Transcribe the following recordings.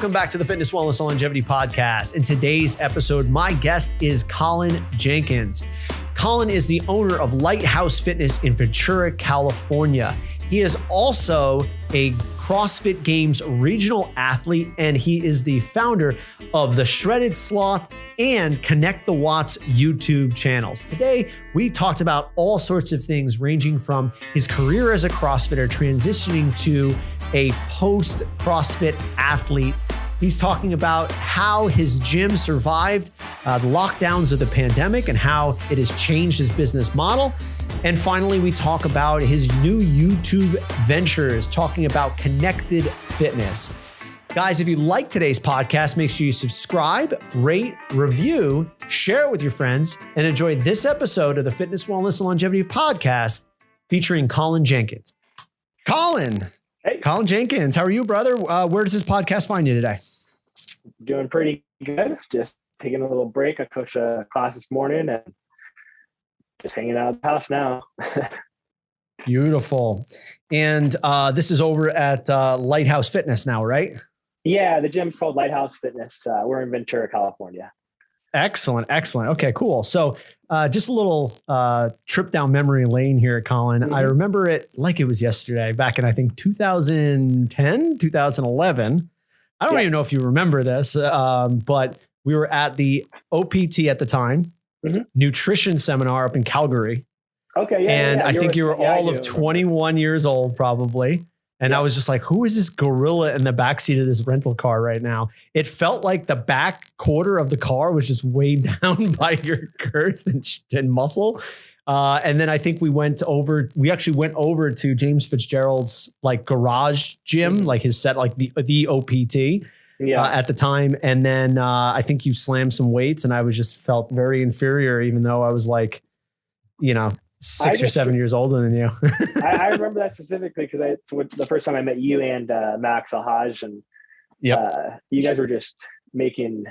Welcome back to the Fitness, Wellness, and Longevity Podcast. In today's episode, my guest is Colin Jenkins. Colin is the owner of Lighthouse Fitness in Ventura, California. He is also a CrossFit Games regional athlete, and he is the founder of the Shredded Sloth and Connect the Watts YouTube channels. Today, we talked about all sorts of things ranging from his career as a CrossFitter, transitioning to a post-CrossFit athlete. He's talking about how his gym survived the lockdowns of the pandemic and how it has changed his business model. And finally, we talk about his new YouTube ventures, talking about connected fitness. Guys, if you like today's podcast, make sure you subscribe, rate, review, share it with your friends, and enjoy this episode of the Fitness, Wellness, and Longevity Podcast featuring Colin Jenkins. Colin. Hey. Colin Jenkins, how are you, brother? Where does this podcast find you today? Doing pretty good. Just taking a little break. I coached a class this morning and just hanging out at the house now. Beautiful. And this is over at Lighthouse Fitness now, right? Yeah, the gym's called Lighthouse Fitness. We're in Ventura, California. Excellent. Okay, cool. So just a little trip down memory lane here, Colin. Mm-hmm. I remember it like it was yesterday, back in, I think, 2010, 2011. I don't even know if you remember this, but we were at the OPT at the time, nutrition seminar up in Calgary. Okay, yeah. And I think you were all of 21 years old, probably. And I was just like, who is this gorilla in the backseat of this rental car right now? It felt like the back quarter of the car was just weighed down by your girth and muscle. And then I think we actually went over to James Fitzgerald's like garage gym, like his set, like the OPT at the time. And then I think you slammed some weights and I felt very inferior, even though I was like, 6 or 7 years older than you. I remember that specifically because the first time I met you and Max Alhaj, and you guys were just making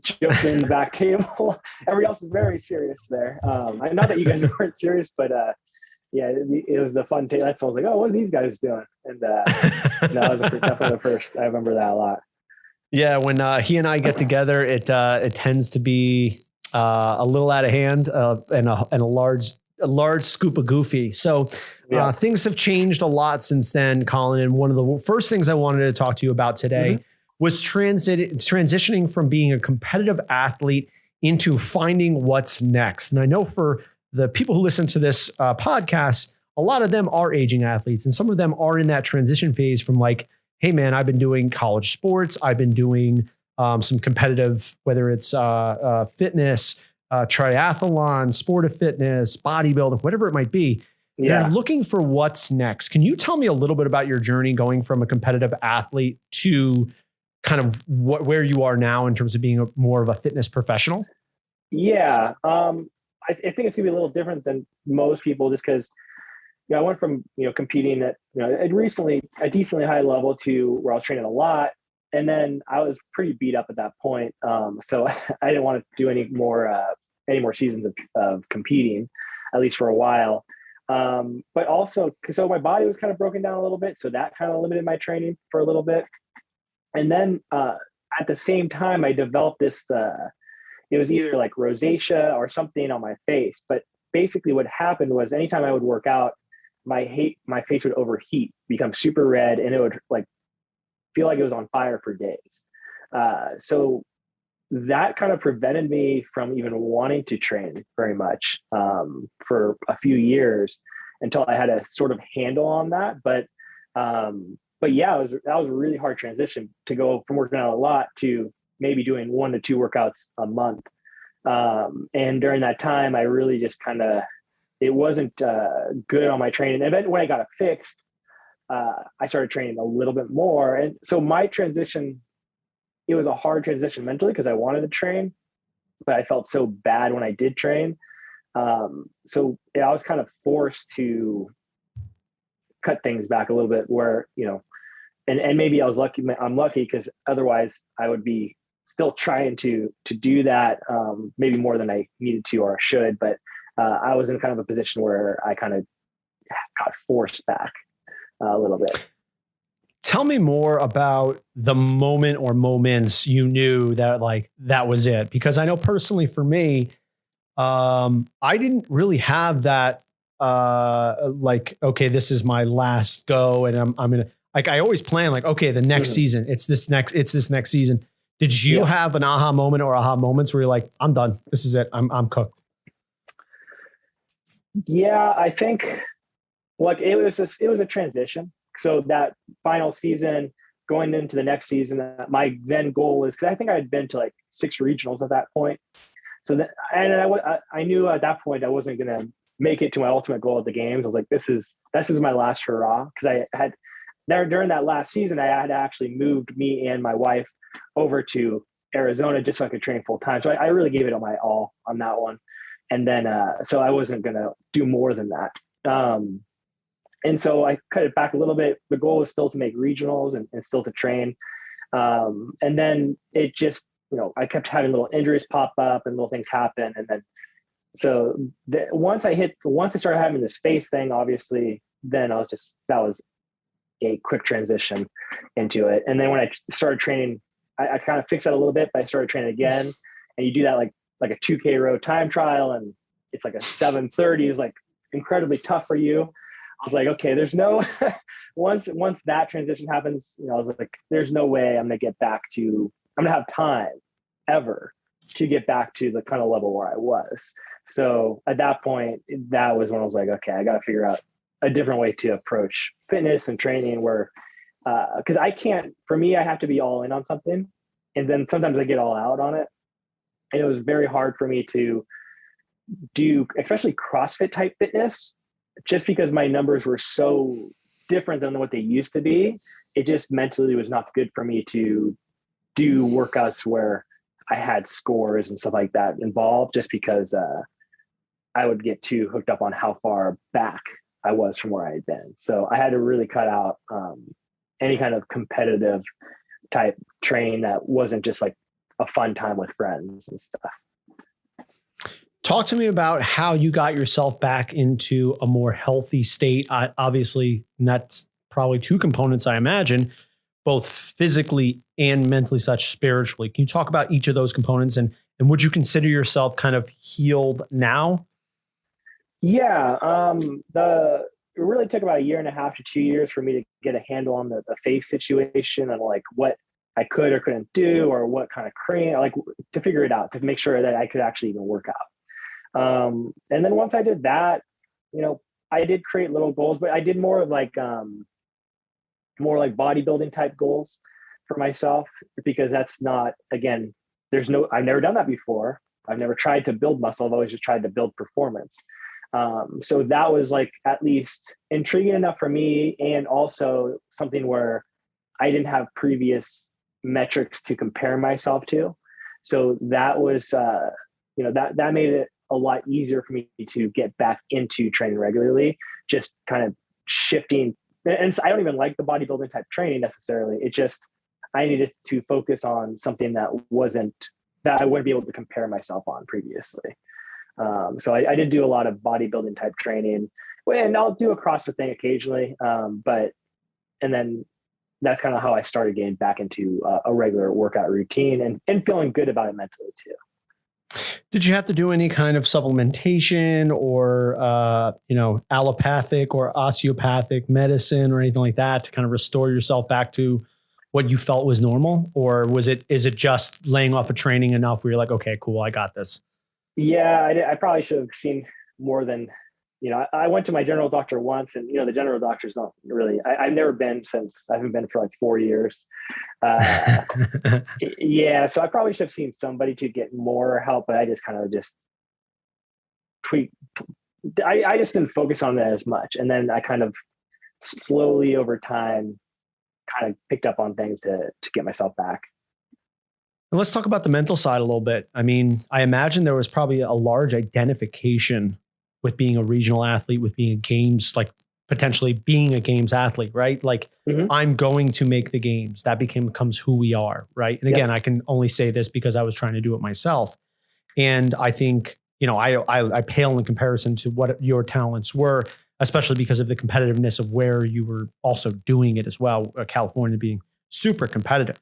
jokes in the back table. Everybody else is very serious there. Not that you guys weren't serious, but it was the fun table. That's why I was like, oh, what are these guys doing? And that was definitely the first. I remember that a lot. Yeah, when he and I get together, it tends to be a little out of hand and a large scoop of goofy. So things have changed a lot since then, Colin. And one of the first things I wanted to talk to you about today was transitioning from being a competitive athlete into finding what's next. And I know for the people who listen to this podcast, a lot of them are aging athletes, and some of them are in that transition phase from like, hey man, I've been doing college sports. I've been doing some competitive, whether it's fitness, triathlon, sport of fitness, bodybuilding, whatever it might be. They're looking for what's next. Can you tell me a little bit about your journey going from a competitive athlete to kind of where you are now in terms of being more of a fitness professional? Yeah. I think it's gonna be a little different than most people just because I went from, competing at, a decently high level to where I was training a lot. And then I was pretty beat up at that point. So I didn't want to do any more seasons of competing, at least for a while. But also, so my body was kind of broken down a little bit. So that kind of limited my training for a little bit. And then at the same time, I developed this, it was either like rosacea or something on my face. But basically what happened was anytime I would work out, my face would overheat, become super red, and it would like feel like it was on fire for days. So that kind of prevented me from even wanting to train very much for a few years until I had a sort of handle on that. But yeah, that was a really hard transition to go from working out a lot to maybe doing 1 to 2 workouts a month. And during that time, I really just it wasn't good on my training. And then when I got it fixed, I started training a little bit more. And so my transition, it was a hard transition mentally because I wanted to train, but I felt so bad when I did train. So I was kind of forced to cut things back a little bit where, and maybe I'm lucky because otherwise I would be still trying to do that maybe more than I needed to or should. But I was in kind of a position where I kind of got forced back a little bit. Tell me more about the moment or moments you knew that like that was it. Because I know personally for me, I didn't really have that like, okay, this is my last go and I'm gonna like I always plan like, okay, the next season, it's this next season. Did you have an aha moment or aha moments where you're like, I'm done. This is it. I'm cooked. Yeah, I think like it was a transition. So that final season, going into the next season, my then goal was, because I think I had been to like 6 regionals at that point. So that, and I knew at that point I wasn't going to make it to my ultimate goal at the games. I was like, this is my last hurrah. Because I had there during that last season, I had actually moved me and my wife over to Arizona just so I could train full time. So I really gave it my all on that one. And then, so I wasn't going to do more than that. And so I cut it back a little bit. The goal was still to make regionals and still to train. And then it just, I kept having little injuries pop up and little things happen. And then, so once I started having this face thing, obviously, then that was a quick transition into it. And then when I started training, I kind of fixed that a little bit, but I started training again. And you do that like a 2K row time trial, and it's like a 7:30 is like incredibly tough for you. I was like, okay, there's no, once that transition happens, I was like, there's no way I'm going to have time ever to get back to the kind of level where I was. So at that point, that was when I was like, okay, I got to figure out a different way to approach fitness and training where, cause I have to be all in on something. And then sometimes I get all out on it. And it was very hard for me to do, especially CrossFit type fitness, just because my numbers were so different than what they used to be. It just mentally was not good for me to do workouts where I had scores and stuff like that involved, just because I would get too hooked up on how far back I was from where I had been. So I had to really cut out any kind of competitive type training that wasn't just like a fun time with friends and stuff. Talk to me about how you got yourself back into a more healthy state. Obviously, and that's probably 2 components, I imagine, both physically and mentally such spiritually. Can you talk about each of those components and would you consider yourself kind of healed now? Yeah. It really took about 1.5 to 2 years for me to get a handle on the face situation and like what I could or couldn't do, or what kind of cream, like to figure it out, to make sure that I could actually even work out. And then once I did that, I did create little goals, but I did more like bodybuilding type goals for myself, because that's not, again, I've never done that before. I've never tried to build muscle. I've always just tried to build performance. So that was like at least intriguing enough for me, and also something where I didn't have previous metrics to compare myself to. So that was, that made it a lot easier for me to get back into training regularly, just kind of shifting. And I don't even like the bodybuilding type training necessarily. It just, I needed to focus on something that I wouldn't be able to compare myself on previously. So I did do a lot of bodybuilding type training, and I'll do a CrossFit thing occasionally. And then that's kind of how I started getting back into a regular workout routine and feeling good about it mentally too. Did you have to do any kind of supplementation or, allopathic or osteopathic medicine or anything like that to kind of restore yourself back to what you felt was normal? Or is it just laying off of training enough where you're like, okay, cool, I got this? Yeah, I probably should have seen more than, I went to my general doctor once, and, the general doctors don't really, I've never been since, I haven't been for like 4 years. Yeah. So I probably should have seen somebody to get more help, but I just kind of tweaked. I just didn't focus on that as much. And then I kind of slowly over time kind of picked up on things to get myself back. And let's talk about the mental side a little bit. I mean, I imagine there was probably a large identification with being a regional athlete, with being a games, like potentially being a games athlete, right? Like I'm going to make the games. That becomes who we are, right? And again, I can only say this because I was trying to do it myself. And I think, I pale in comparison to what your talents were. especially because of the competitiveness of where you were also doing it as well, California being super competitive.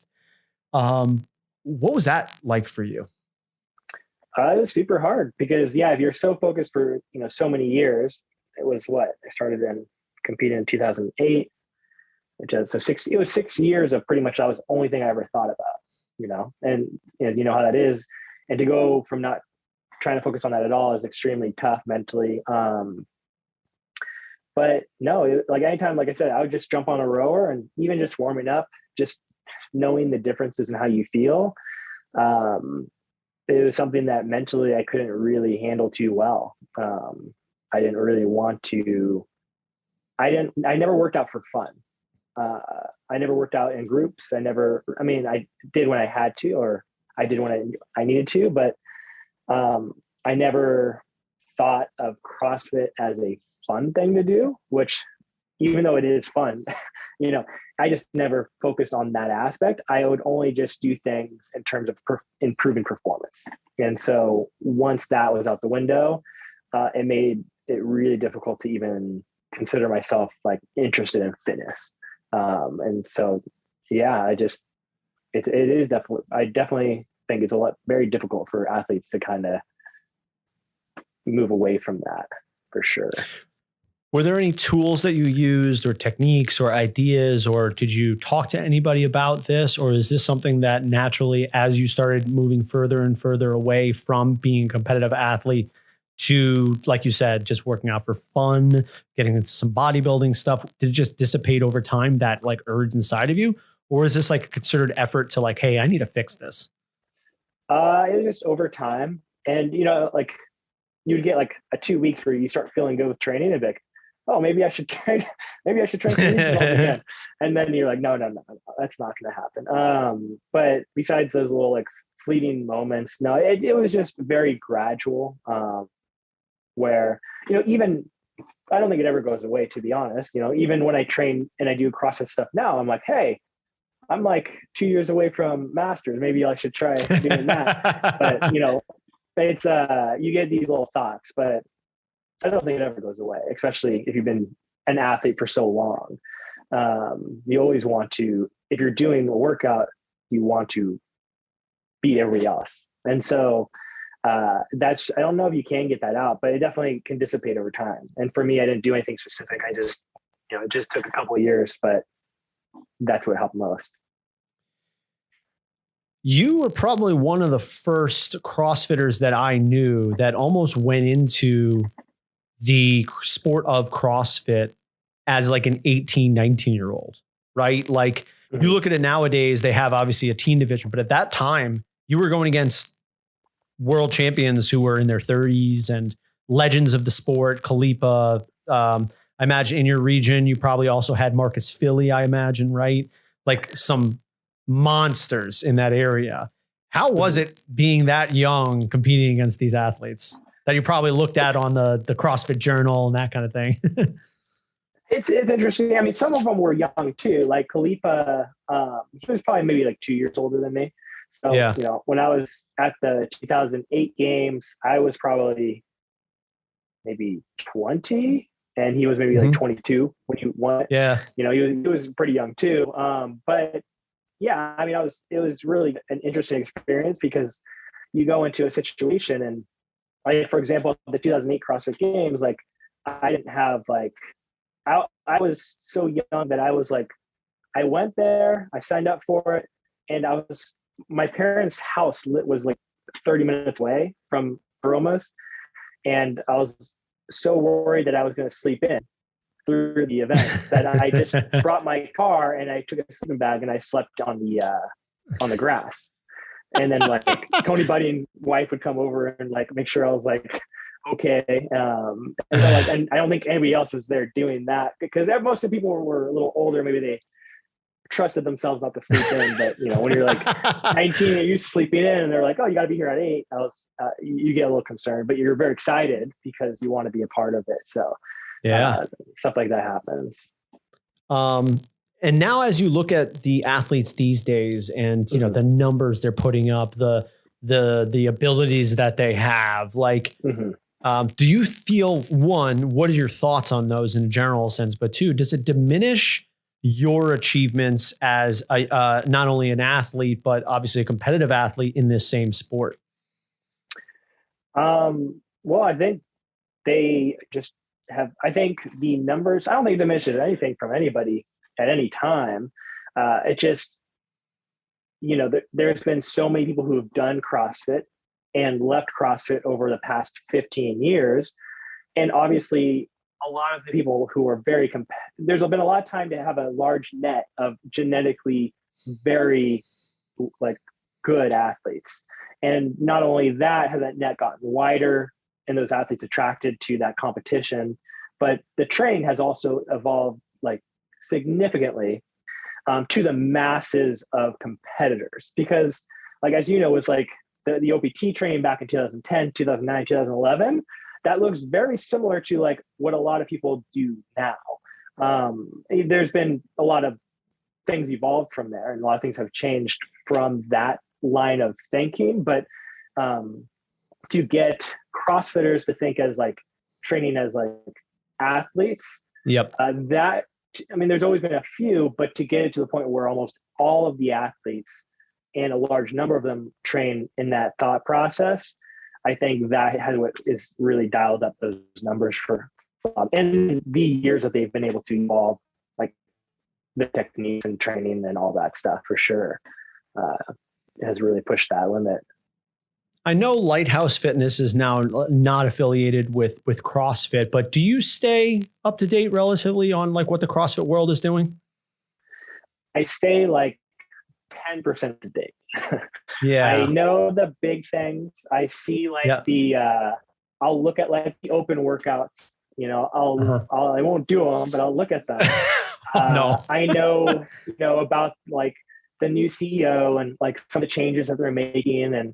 What was that like for you? It was super hard because if you're so focused for, so many years, it was I started competing in 2008, which is it was 6 years of pretty much, that was the only thing I ever thought about, and you know how that is. And to go from not trying to focus on that at all is extremely tough mentally. But no, like anytime, like I said, I would just jump on a rower, and even just warming up, just knowing the differences in how you feel. It was something that mentally I couldn't really handle too well. I didn't really want to, I never worked out for fun. I never worked out in groups. I did when I had to, or I did when I needed to, but I never thought of CrossFit as a fun thing to do, which even though it is fun, I just never focused on that aspect. I would only just do things in terms of improving performance. And so once that was out the window, it made it really difficult to even consider myself like interested in fitness. And so, it is definitely, I definitely think it's very difficult for athletes to kind of move away from that, for sure. Were there any tools that you used, or techniques or ideas, or did you talk to anybody about this? Or is this something that naturally, as you started moving further and further away from being a competitive athlete to, like you said, just working out for fun, getting into some bodybuilding stuff, did it just dissipate over time, that like urge inside of you? Or is this like a concerted effort to like, hey, I need to fix this? It was just over time. And, like you'd get like a 2 weeks where you start feeling good with training and be like, oh, maybe I should train some regionals again. And then you're like, no, that's not going to happen. But besides those little like fleeting moments, no, it was just very gradual, where, even, I don't think it ever goes away, to be honest. Even when I train and I do CrossFit stuff now, I'm like, hey, I'm like 2 years away from masters. Maybe I should try doing that. But, it's, you get these little thoughts, but I don't think it ever goes away, especially if you've been an athlete for so long. You always want to, if you're doing a workout, you want to beat everybody else. And so I don't know if you can get that out, but it definitely can dissipate over time. And for me, I didn't do anything specific. I just, it just took a couple of years, but that's what helped most. You were probably one of the first CrossFitters that I knew that almost went into the sport of CrossFit as like an 18, 19-year-old, right? Like you look at it nowadays, they have obviously a teen division, but at that time you were going against world champions who were in their 30s and legends of the sport. Khalipa, I imagine in your region, you probably also had Marcus Philly, I imagine, right? Like some monsters in that area. How was it being that young competing against these athletes that you probably looked at on the CrossFit Journal and that kind of thing? It's interesting. I mean, some of them were young too. Like Khalipa, he was probably maybe like 2 years older than me. So, when I was at the 2008 games, I was probably maybe 20 and he was maybe like 22 when he won. Yeah. He was pretty young too. But yeah, I mean, it was really an interesting experience because you go into a situation and, like, for example, the 2008 CrossFit Games, like I didn't have like, I was so young that I was like, I went there, I signed up for it, and my parents' house was like 30 minutes away from Roma's, and I was so worried that I was going to sleep in through the events that I just brought my car and I took a sleeping bag and I slept on the grass. And then like Tony Budding's wife would come over and like make sure I was like okay. And I don't think anybody else was there doing that because most of the people were a little older. Maybe they trusted themselves not to sleep in. But when you're like 19 and you're used to sleeping in, and they're like, "Oh, you got to be here at 8." You get a little concerned, but you're very excited because you want to be a part of it. So yeah, stuff like that happens. And now as you look at the athletes these days and, the numbers they're putting up, the abilities that they have, like, Do you feel, one, what are your thoughts on those in a general sense? But two, does it diminish your achievements as not only an athlete, but obviously a competitive athlete in this same sport? Well, I think they just I think the numbers, I don't think it diminishes anything from anybody at any time. It just, there's been so many people who have done CrossFit and left CrossFit over the past 15 years. And obviously, a lot of the people who are there's been a lot of time to have a large net of genetically very good athletes. And not only that, has that net gotten wider and those athletes attracted to that competition, but the training has also evolved significantly to the masses of competitors. Because as you know, with the OPT training back in 2010, 2009, 2011, that looks very similar to what a lot of people do now. There's been a lot of things evolved from there, and a lot of things have changed from that line of thinking. But to get CrossFitters to think as training as athletes, yep, there's always been a few, but to get it to the point where almost all of the athletes and a large number of them train in that thought process, I think that has what is really dialed up those numbers for and the years that they've been able to evolve the techniques and training and all that stuff, for sure, has really pushed that limit. I know Lighthouse Fitness is now not affiliated with CrossFit, but do you stay up to date relatively on what the CrossFit world is doing? I stay 10% up to date. Yeah. I know the big things. I see I'll look at the open workouts, I won't do them, but I'll look at them. No. I know, about the new CEO and some of the changes that they're making and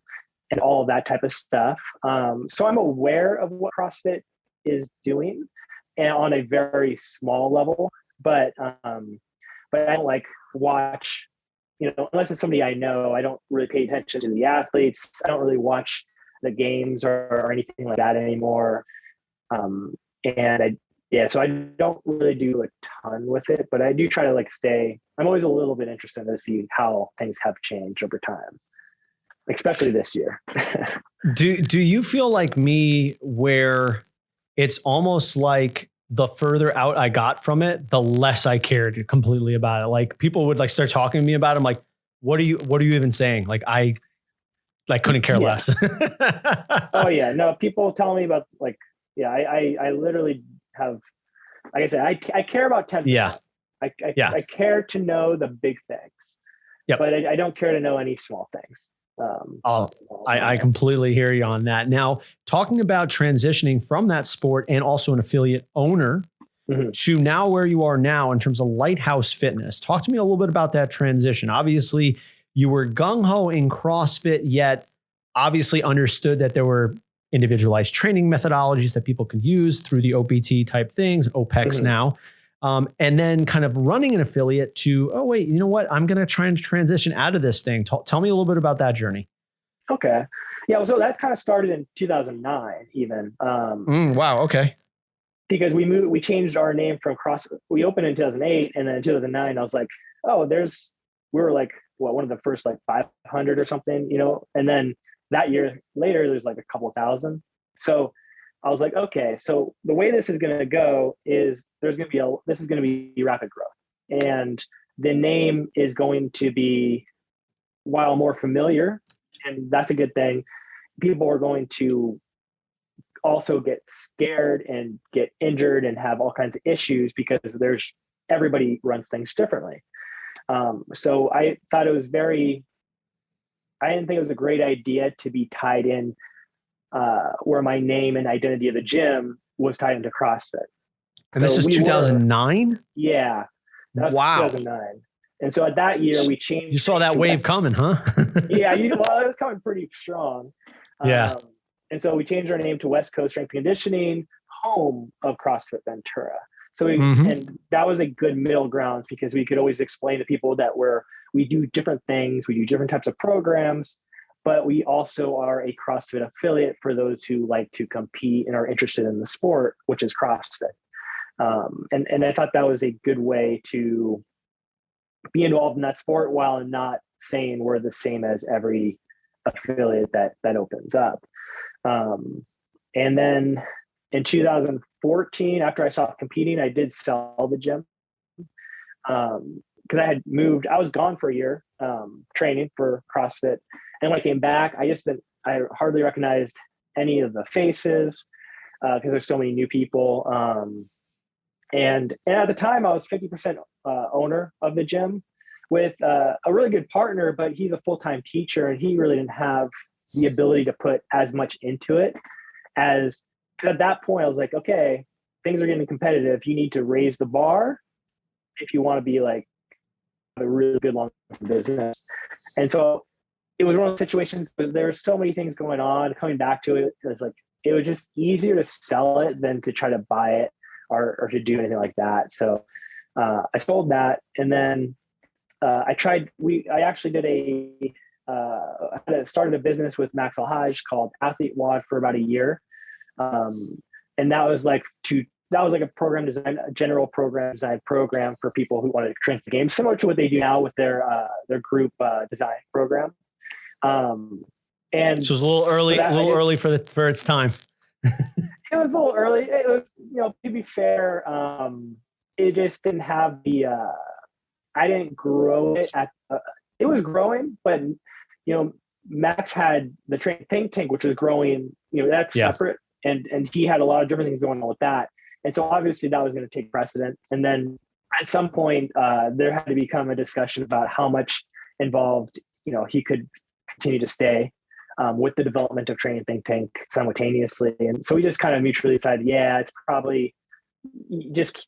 all of that type of stuff. So I'm aware of what CrossFit is doing, and on a very small level, but I don't watch, unless it's somebody I know. I don't really pay attention to the athletes. I don't really watch the games or anything like that anymore. So I don't really do a ton with it, but I do try to stay. I'm always a little bit interested to see how things have changed over time, especially this year. Do you feel like me, where it's almost like the further out I got from it, the less I cared completely about it? People would start talking to me about it. I'm like, what are you even saying? I couldn't care less. Oh yeah. No, people tell me about I literally have, like I said, I care about 10%. Yeah. I care to know the big things, but I don't care to know any small things. I completely hear you on that. Now, talking about transitioning from that sport and also an affiliate owner to now where you are now in terms of Lighthouse Fitness, talk to me a little bit about that transition. Obviously, you were gung-ho in CrossFit, yet obviously understood that there were individualized training methodologies that people could use through the OPT type things, OPEX now. And then kind of running an affiliate to, oh, wait, you know what? I'm going to try and transition out of this thing. Tell me a little bit about that journey. Okay. Yeah. Well, so that kind of started in 2009 even. Wow. Okay. Because we changed our name from CrossFit. We opened in 2008, and then in 2009, I was like, oh, we were one of the first 500 or something, and then that year later, there's a couple thousand. So I was like, okay, so the way this is going to go is this is going to be rapid growth. And the name is going to be, while more familiar, and that's a good thing, people are going to also get scared and get injured and have all kinds of issues because everybody runs things differently. So I thought I didn't think it was a great idea to be tied in where my name and identity of the gym was tied into CrossFit. And so this is 2009? Yeah. That was 2009. And so at that year, we changed. You saw that wave coming, huh? Yeah. It was coming pretty strong. Yeah. And so we changed our name to West Coast Strength and Conditioning, home of CrossFit Ventura. So and that was a good middle ground because we could always explain to people that we do different things. We do different types of programs. but we also are a CrossFit affiliate for those who like to compete and are interested in the sport, which is CrossFit. And I thought that was a good way to be involved in that sport while not saying we're the same as every affiliate that opens up. And then in 2014, after I stopped competing, I did sell the gym. Because I had moved, I was gone for a year, training for CrossFit. And when I came back, I hardly recognized any of the faces, because there's so many new people. And at the time I was 50% owner of the gym with a really good partner, but he's a full-time teacher and he really didn't have the ability to put as much into it as, at that point I was like, okay, things are getting competitive. You need to raise the bar if you want to be like a really good long-term business. And so it was one of those situations, but there were so many things going on. Coming back to it, it was just easier to sell it than to try to buy it or to do anything like that. So I sold that, and then I actually started a business with Max Alhaj called Athlete Wad for about a year, and that was like a program design, a general program design program for people who wanted to train the game, similar to what they do now with their group design program. And so it was a little early for its time. It was a little early. It was, to be fair, it just didn't have I didn't grow it it was growing, but, Max had the think tank, which was growing, that's separate. And he had a lot of different things going on with that. And so obviously that was going to take precedent. And then at some point there had to become a discussion about how much involved, he could continue to stay with the development of Training Think Tank simultaneously. And so we just kind of mutually decided, it's probably just,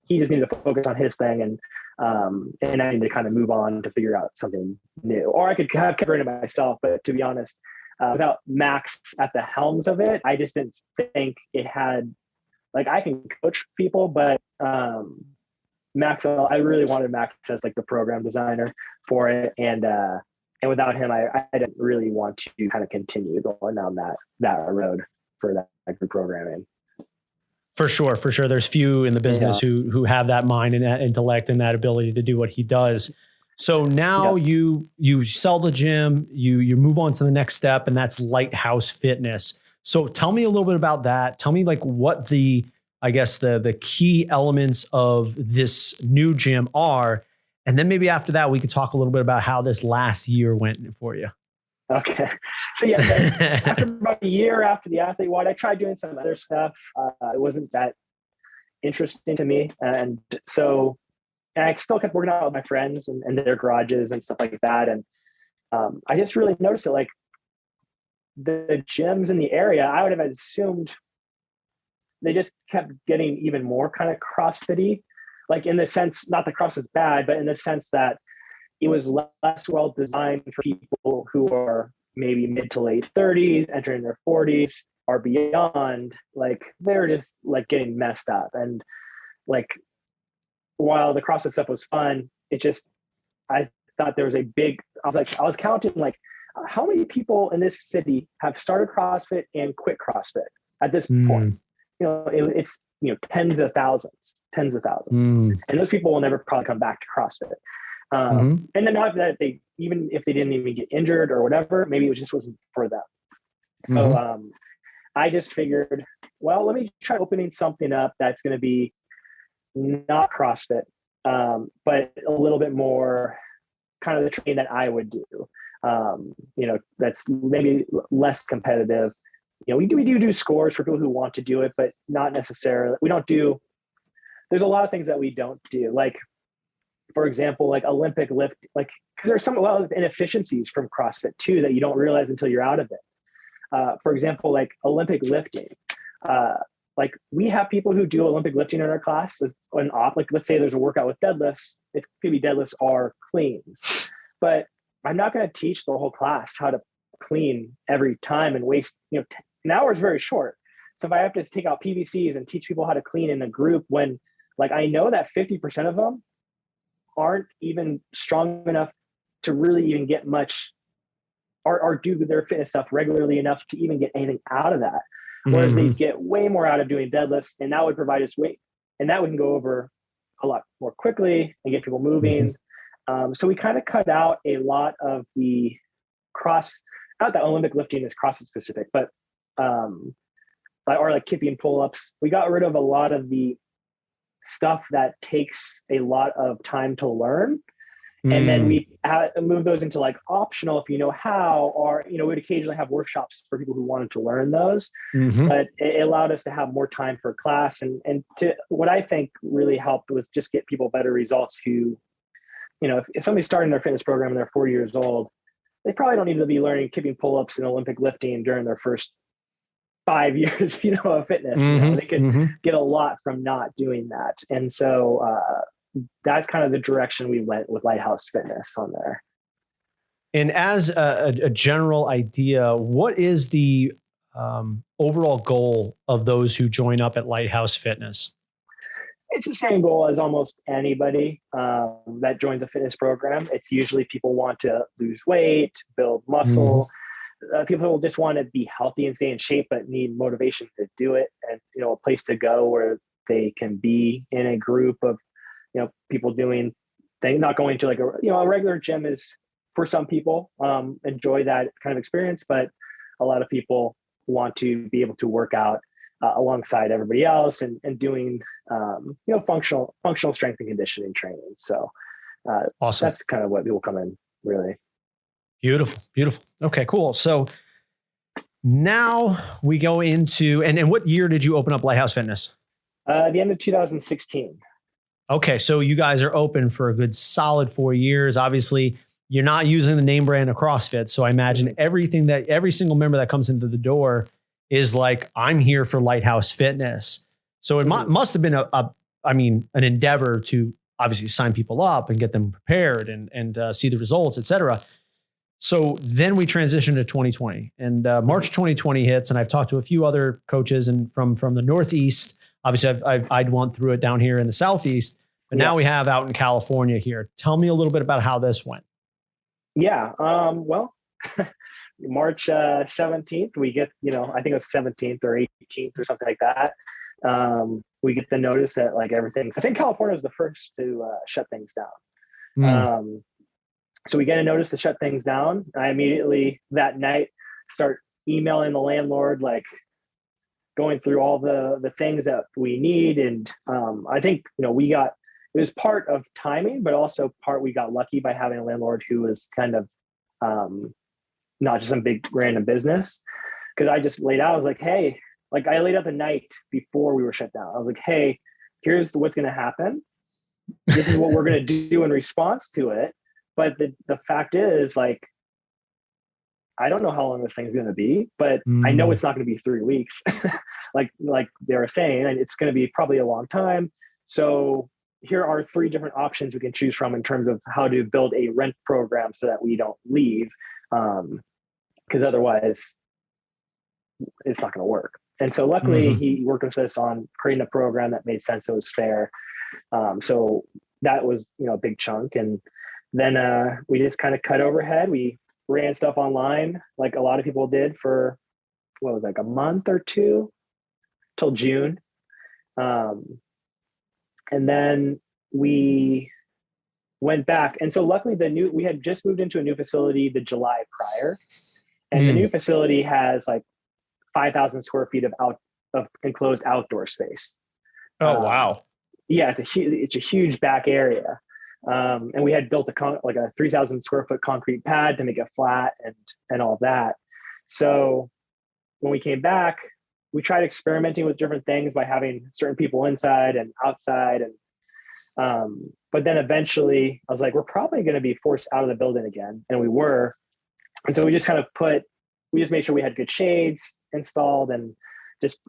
he just needed to focus on his thing. And I need to kind of move on to figure out something new, or I could have kept it myself. But to be honest, without Max at the helms of it, I just didn't think it had, like, I can coach people, but Max, I really wanted Max as like the program designer for it. And without him, I didn't really want to kind of continue going down that road for that group programming. For sure. There's few in the business who have that mind and that intellect and that ability to do what he does. So now you sell the gym, you move on to the next step, and that's Lighthouse Fitness. So tell me a little bit about that. Tell me like what the key elements of this new gym are. And then maybe after that, we could talk a little bit about how this last year went for you. Okay. So after about a year after the Athlete Wide, I tried doing some other stuff. It wasn't that interesting to me. And I still kept working out with my friends and their garages and stuff like that. And I just really noticed it, like the gyms in the area, I would have assumed they just kept getting even more kind of CrossFit-y, like in the sense, not that cross is bad, but in the sense that it was less well designed for people who are maybe mid to late 30s, entering their 40s or beyond. Like they're just like getting messed up. And like, while the CrossFit stuff was fun, I thought there was I was counting like how many people in this city have started CrossFit and quit CrossFit at this point. It's tens of thousands. And those people will never probably come back to CrossFit. And then not that even if they didn't even get injured or whatever, maybe it just wasn't for them. So I just figured, well, let me try opening something up that's going to be not CrossFit, but a little bit more kind of the training that I would do. That's maybe less competitive. We do scores for people who want to do it, but not necessarily. There's a lot of things that we don't do. Like, for example, like Olympic lift, like, because there's some inefficiencies from CrossFit too that you don't realize until you're out of it. For example, like Olympic lifting. Like we have people who do Olympic lifting in our class like let's say there's a workout with deadlifts, it's going to be deadlifts or cleans, but I'm not going to teach the whole class how to clean every time and waste, an hour is very short. So if I have to take out PVCs and teach people how to clean in a group when like, I know that 50% of them aren't even strong enough to really even get much or do their fitness stuff regularly enough to even get anything out of that. Whereas they get way more out of doing deadlifts, and that would provide us weight, and that we can go over a lot more quickly and get people moving. So we kind of cut out a lot of the not that Olympic lifting is CrossFit specific, but or like kipping pull-ups. We got rid of a lot of the stuff that takes a lot of time to learn. And then we move those into like optional if you know how, or, we'd occasionally have workshops for people who wanted to learn those, but it allowed us to have more time for class. And to what I think really helped was just get people better results who, if somebody's starting their fitness program and they're 40 years old, they probably don't need to be learning kipping pull-ups and Olympic lifting during their first 5 years, of fitness. They could get a lot from not doing that. And so, that's kind of the direction we went with Lighthouse Fitness on there. And as a general idea, what is the overall goal of those who join up at Lighthouse Fitness? It's the same goal as almost anybody that joins a fitness program. It's usually people want to lose weight, build muscle. People will just want to be healthy and stay in shape, but need motivation to do it, and a place to go where they can be in a group of people doing things. Not going to like a regular gym is for some people, enjoy that kind of experience, but a lot of people want to be able to work out alongside everybody else and doing functional strength and conditioning training. So awesome. That's kind of what people come in really. Beautiful. Okay, cool. So now we go into, and what year did you open up Lighthouse Fitness? The end of 2016. Okay, so you guys are open for a good solid 4 years. Obviously, you're not using the name brand of CrossFit. So I imagine every single member that comes into the door is like, I'm here for Lighthouse Fitness. So it must have been an endeavor to obviously sign people up and get them prepared and see the results, et cetera. So then we transition to 2020, and March 2020 hits, and I've talked to a few other coaches and from the Northeast. Obviously, I'd went through it down here in the Southeast, but now we have out in California here. Tell me a little bit about how this went. Yeah. Well, March 17th, we get, I think it was 17th or 18th or something like that. We get the notice that like I think California was the first to shut things down. So we get a notice to shut things down. I immediately that night start emailing the landlord, like going through all the things that we need. And I think, it was part of timing, but also we got lucky by having a landlord who was kind of not just some big random business. Cause I just laid out, I was like, hey, like I laid out the night before we were shut down. I was like, hey, here's what's going to happen. This is what we're going to do in response to it. But the fact is, like, I don't know how long this thing's going to be, but I know it's not going to be 3 weeks, like they were saying, and it's going to be probably a long time. So here are 3 different options we can choose from in terms of how to build a rent program so that we don't leave, because otherwise it's not going to work. And so luckily he worked with us on creating a program that made sense. It was fair. So that was, a big chunk. And then we just kind of cut overhead. We ran stuff online like a lot of people did for a month or two till June. And then we went back. And so luckily we had just moved into a new facility the July prior. And the new facility has like 5,000 square feet of enclosed outdoor space. Oh, wow. Yeah, it's a huge back area. And we had built a 3,000 square foot concrete pad to make it flat and all that. So when we came back, we tried experimenting with different things by having certain people inside and outside. And, but then eventually I was like, we're probably going to be forced out of the building again. And we were. And so we just we just made sure we had good shades installed, and just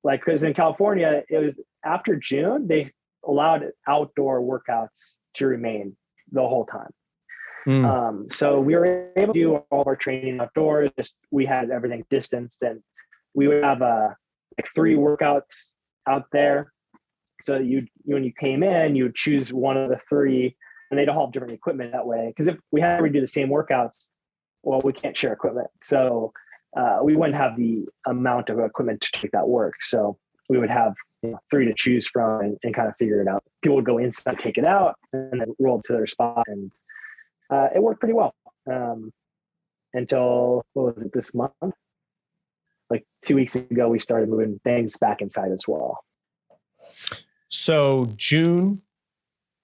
like, cause in California, it was after June, they allowed outdoor workouts to remain the whole time. So we were able to do all of our training outdoors. We had everything distanced, and we would have like 3 workouts out there. So when you came in, you would choose one of the 3, and they'd all have different equipment that way. Because if we had to redo the same workouts, well, we can't share equipment. So we wouldn't have the amount of equipment to make that work. So we would have 3 to choose from and kind of figure it out. People would go inside, take it out, and then roll to their spot. And it worked pretty well until, what was it, this month? Like 2 weeks ago, we started moving things back inside as well. So June,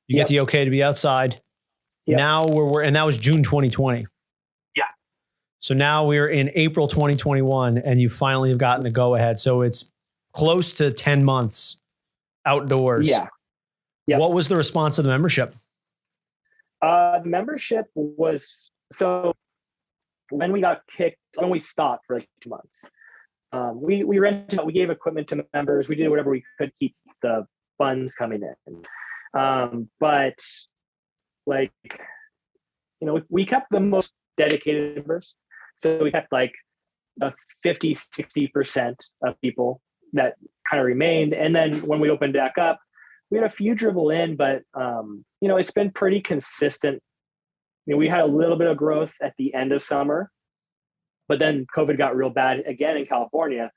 you get the okay to be outside. Yep. Now and that was June 2020. Yeah. So now we're in April 2021 and you finally have gotten the go ahead. So it's close to 10 months outdoors. Yeah. Yep. What was the response of the membership? The membership was, so when we stopped for like 2 months, we rented, we gave equipment to members. We did whatever we could keep the funds coming in. But like, we kept the most dedicated members. So we kept like a 50-60% of people that kind of remained. And then when we opened back up, we had a few dribble in, but it's been pretty consistent. We had a little bit of growth at the end of summer, but then COVID got real bad again in California,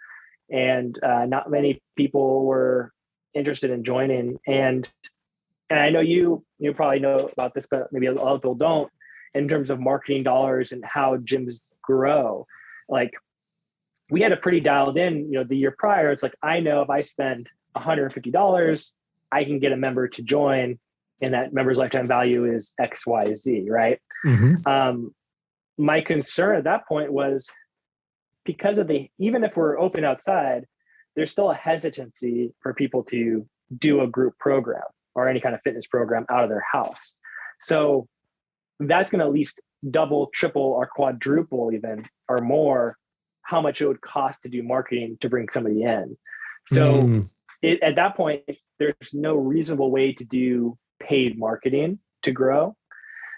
and not many people were interested in joining. And I know you probably know about this, but maybe a lot of people don't, in terms of marketing dollars and how gyms grow. Like, we had a pretty dialed in, the year prior. It's like, I know if I spend $150, I can get a member to join, and that member's lifetime value is X, Y, Z, right? Mm-hmm. My concern at that point was, because of even if we're open outside, there's still a hesitancy for people to do a group program or any kind of fitness program out of their house. So that's going to at least double, triple, or quadruple even, or more, how much it would cost to do marketing to bring somebody in. So at that point, there's no reasonable way to do paid marketing to grow.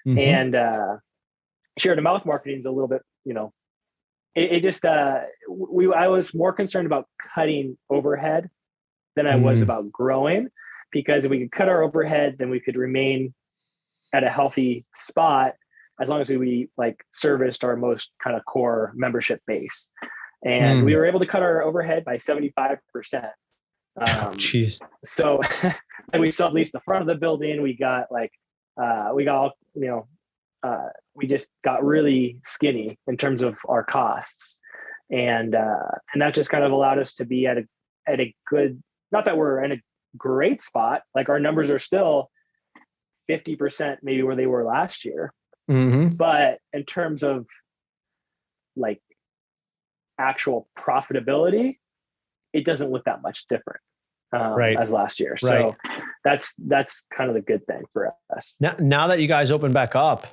Mm-hmm. And share to mouth marketing is a little bit, I was more concerned about cutting overhead than I was about growing, because if we could cut our overhead, then we could remain at a healthy spot as long as we serviced our most kind of core membership base. And we were able to cut our overhead by 75%. Jeez. So and we subleased the front of the building. We got we just got really skinny in terms of our costs. And that just kind of allowed us to be at a good, not that we're in a great spot. Like, our numbers are still 50% maybe where they were last year. Mm-hmm. But in terms of actual profitability, it doesn't look that much different as last year. So that's kind of the good thing for us. Now that you guys open back up,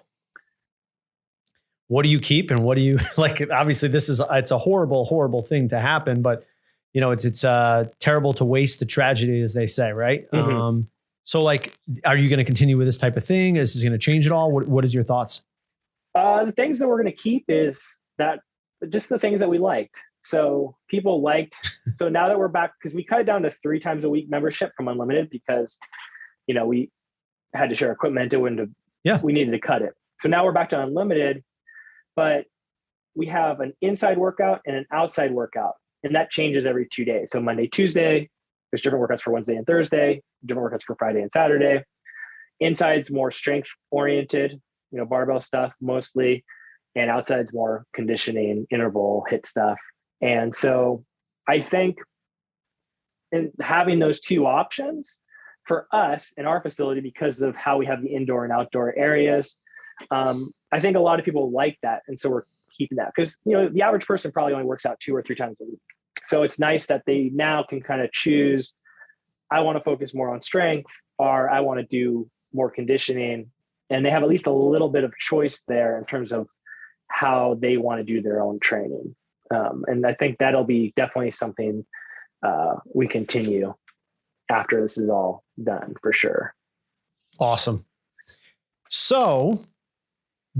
what do you keep and what do you obviously it's a horrible, horrible thing to happen, but it's terrible to waste the tragedy, as they say, right? Mm-hmm. So are you going to continue with this type of thing? Is this going to change at all? What is your thoughts? The things that we're going to keep is that just the things that we liked. So people liked, so now that we're back, because we cut it down to 3 times a week membership from unlimited, because, we had to share equipment. We needed to cut it. So now we're back to unlimited, but we have an inside workout and an outside workout, and that changes every 2 days. So Monday, Tuesday, there's different workouts for Wednesday and Thursday, different workouts for Friday and Saturday. Inside's more strength oriented, barbell stuff mostly, and outside's more conditioning, interval, HIIT stuff. And so I think in having those 2 options for us in our facility, because of how we have the indoor and outdoor areas, I think a lot of people like that. And so we're keeping that, because, the average person probably only works out 2 or 3 times a week. So it's nice that they now can kind of choose, I want to focus more on strength, or I want to do more conditioning. And they have at least a little bit of choice there in terms of how they want to do their own training. And I think that'll be definitely something we continue after this is all done, for sure. Awesome. So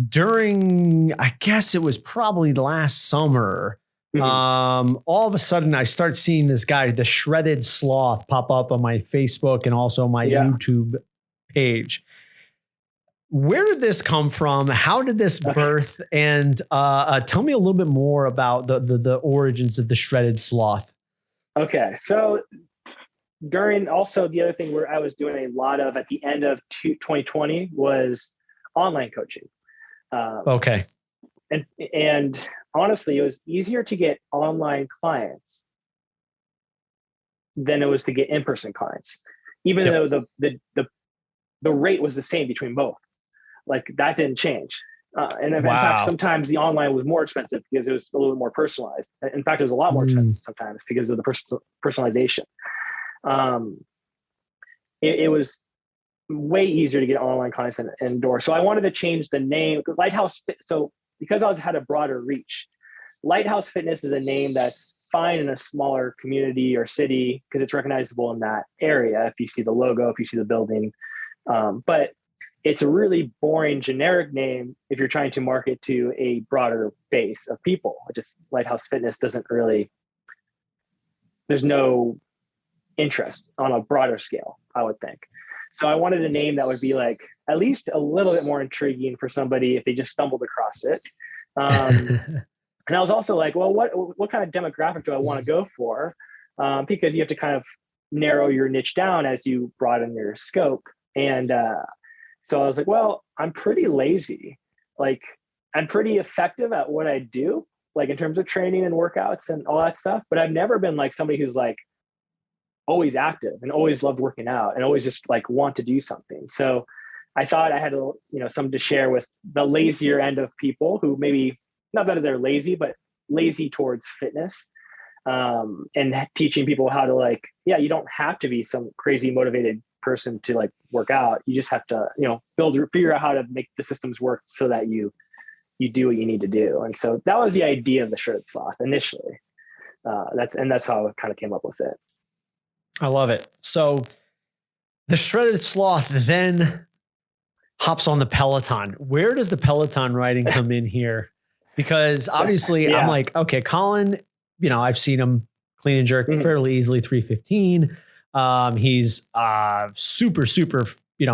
during, I guess it was probably last summer, all of a sudden I start seeing this guy, the Shredded Sloth, pop up on my Facebook and also my YouTube page. where did this come from? How did this birth? And tell me a little bit more about the origins of the shredded sloth. Okay. So during also the other thing where I was doing a lot of at the end of 2020 was online coaching. Okay. And honestly, it was easier to get online clients than it was to get in-person clients, even though the rate was the same between both. Like that didn't change. And in fact, sometimes the online was more expensive because it was a little bit more personalized. In fact, it was a lot more expensive sometimes because of the personalization. It was way easier to get online clients indoors. So I wanted to change the name because Lighthouse Fit. So because I had a broader reach, Lighthouse Fitness is a name that's fine in a smaller community or city because it's recognizable in that area. If you see the logo, if you see the building, but it's a really boring generic name if you're trying to market to a broader base of people. Just Lighthouse Fitness doesn't really, there's no interest on a broader scale, I would think. So I wanted a name that would be like at least a little bit more intriguing for somebody if they just stumbled across it. And I was also like, well, what kind of demographic do I want to go for? Because you have to kind of narrow your niche down as you broaden your scope. And so I was like, well, I'm pretty lazy. Like I'm pretty effective at what I do, like in terms of training and workouts and all that stuff. But I've never been like somebody who's like always active and always loved working out and always just like want to do something. So I thought I had something to share with the lazier end of people who maybe not that they're lazy, but lazy towards fitness, and teaching people how to like, yeah, you don't have to be some crazy motivated person to like work out. You just have to, figure out how to make the systems work so that you do what you need to do. And so that was the idea of the shredded sloth initially. That's how I kind of came up with it. I love it. So the shredded sloth then hops on the Peloton. Where does the Peloton riding come in here? Because obviously I'm like, okay, Colin, I've seen him clean and jerk fairly easily 315. He's super, super,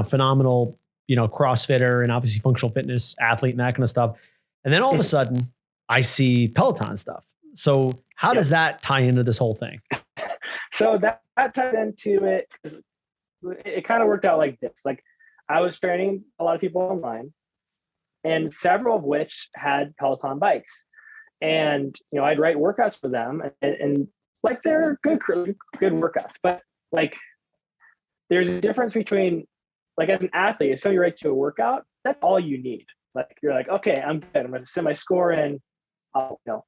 phenomenal, CrossFitter and obviously functional fitness athlete and that kind of stuff. And then all of a sudden I see Peloton stuff. So how does that tie into this whole thing? So that tied into it. It kind of worked out like this. Like I was training a lot of people online, and several of which had Peloton bikes. And, I'd write workouts for them and like, they're good workouts, but like, there's a difference between like, as an athlete, if somebody writes you a workout, that's all you need. Like, you're like, okay, I'm good. I'm going to send my score in.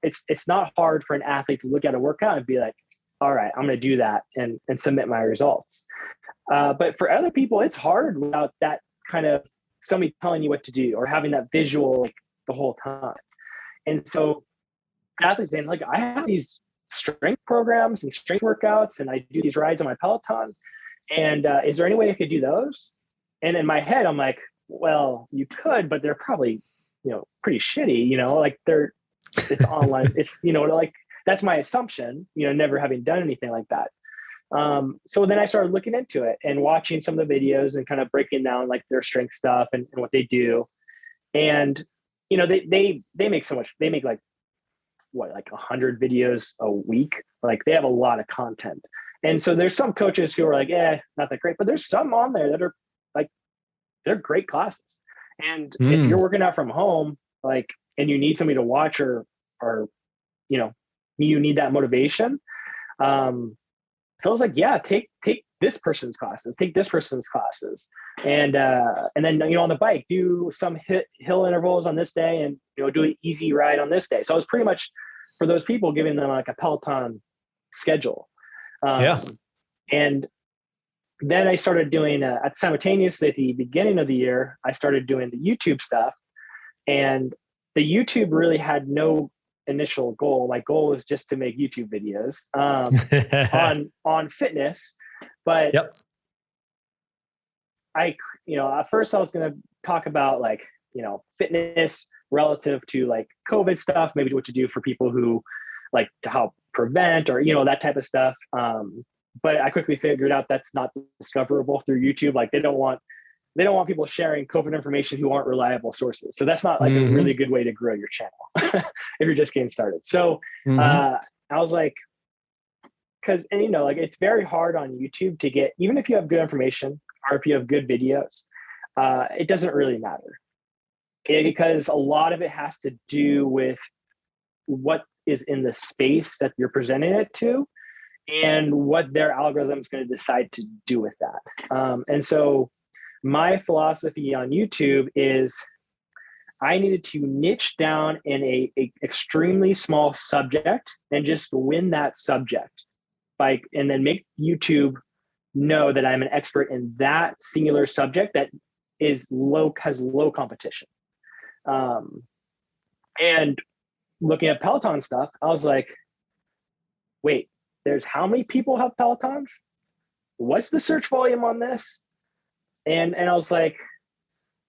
It's not hard for an athlete to look at a workout and be like, all right, I'm going to do that and submit my results. But for other people, it's hard without that kind of somebody telling you what to do or having that visual like the whole time. And so athletes saying like, I have these strength programs and strength workouts and I do these rides on my Peloton. And is there any way I could do those? And in my head, I'm like, well, you could, but they're probably, pretty shitty, like it's online. It's, like that's my assumption, never having done anything like that. So then I started looking into it and watching some of the videos and kind of breaking down like their strength stuff and what they do. And, they make so much, they make like 100 videos a week. Like they have a lot of content. And so there's some coaches who are like, not that great, but there's some on there that are like, they're great classes. And if you're working out from home, like, and you need somebody to watch or, you need that motivation. So I was like, yeah, take this person's classes, take this person's classes. And then, on the bike, do some hill intervals on this day and, do an easy ride on this day. So I was pretty much for those people giving them like a Peloton schedule. And then I started doing simultaneously at the beginning of the year, I started doing the YouTube stuff, and the YouTube really had no initial goal. My goal was just to make YouTube videos on fitness, but at first I was going to talk about like, fitness relative to like COVID stuff, maybe what to do for people who like to help prevent or, that type of stuff. But I quickly figured out that's not discoverable through YouTube. Like they don't want they don't want people sharing COVID information who aren't reliable sources. So that's not like a really good way to grow your channel if you're just getting started. So I was like, because, and like it's very hard on YouTube to get, even if you have good information or if you have good videos, it doesn't really matter. Because a lot of it has to do with what is in the space that you're presenting it to and what their algorithm is going to decide to do with that. And so my philosophy on YouTube is I needed to niche down in a extremely small subject and just win that subject and then make YouTube know that I'm an expert in that singular subject that has low competition. And looking at Peloton stuff, I was like, wait, there's how many people have Pelotons? What's the search volume on this? And I was like,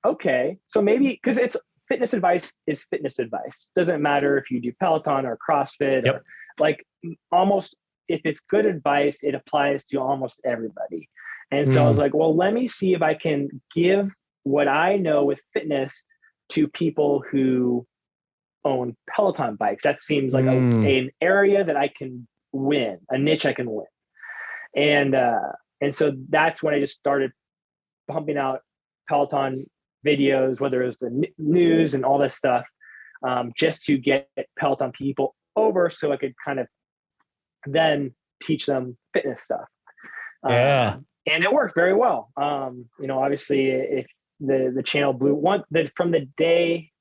okay, so maybe, because it's fitness advice is fitness advice. Doesn't matter if you do Peloton or CrossFit, or like almost, if it's good advice, it applies to almost everybody. And so I was like, well, let me see if I can give what I know with fitness to people who own Peloton bikes. That seems like an area that I can win, a niche I can win. And so that's when I just started pumping out Peloton videos, whether it was the news and all this stuff, just to get Peloton people over so I could kind of then teach them fitness stuff. And it worked very well. Obviously if the channel blew from the day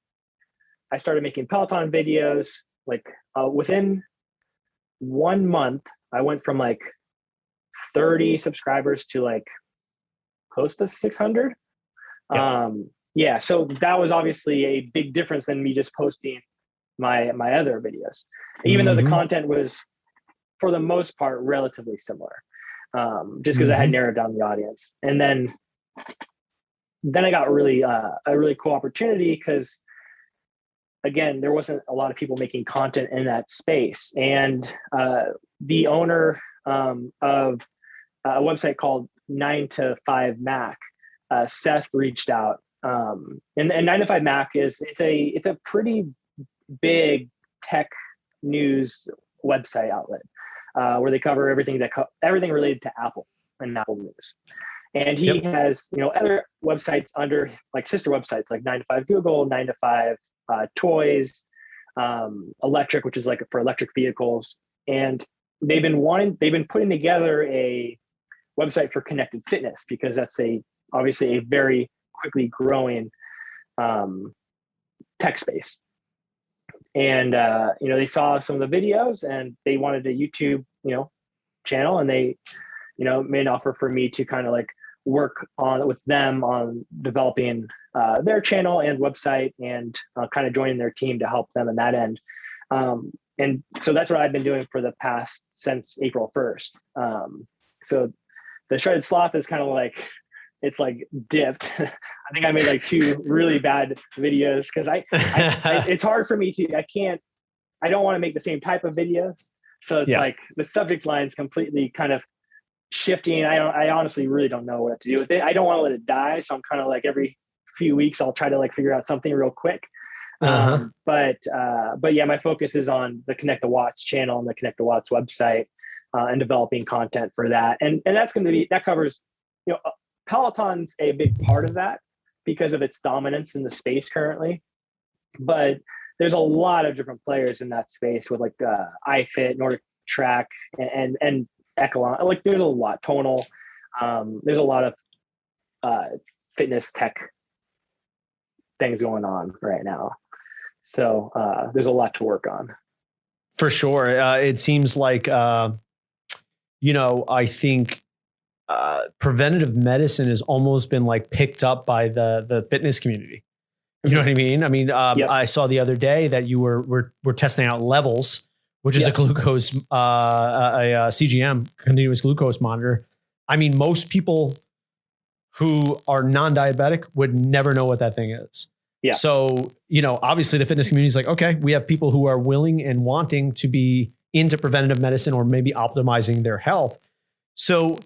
I started making Peloton videos, like within 1 month, I went from like 30 subscribers to like close to 600. So that was obviously a big difference than me just posting my other videos, even though the content was for the most part relatively similar, just because I had narrowed down the audience. And then I got really a really cool opportunity because, again, there wasn't a lot of people making content in that space. And the owner of a website called 9 to 5 Mac, Seth, reached out. And 9 to 5 Mac it's a pretty big tech news website outlet where they cover everything everything related to Apple and Apple News. And he has, other websites under like sister websites like 9 to 5 Google, 9 to 5 Toys, Electric, which is like for electric vehicles. And they've been putting together a website for connected fitness because that's obviously a very quickly growing tech space. And they saw some of the videos and they wanted a YouTube channel, and they made an offer for me to kind of like work with them on developing their channel and website, and kind of joining their team to help them in that end. And so that's what I've been doing for the past since April 1st. So the Shredded Sloth is kind of like, it's like dipped. I think I made like 2 really bad videos because it's hard for me I don't want to make the same type of videos. So it's like the subject line is completely kind of shifting. I honestly really don't know what to do with it. I don't want to let it die. So I'm kind of like every few weeks, I'll try to like figure out something real quick. But yeah, my focus is on the Connect the Watts channel and the Connect the Watts website, and developing content for that. And that's going to be, that covers, Peloton's a big part of that because of its dominance in the space currently. But there's a lot of different players in that space with like iFit, Nordic Track, and Equinox. Like there's a lot, Tonal. There's a lot of fitness tech things going on right now. So there's a lot to work on. For sure. It seems like, I think preventative medicine has almost been like picked up by the fitness community. You know what I mean? I mean, I saw the other day that you were testing out Levels, which is a glucose, a CGM, continuous glucose monitor. I mean, most people who are non-diabetic would never know what that thing is. Yeah. So, obviously the fitness community is like, okay, we have people who are willing and wanting to be into preventative medicine or maybe optimizing their health. So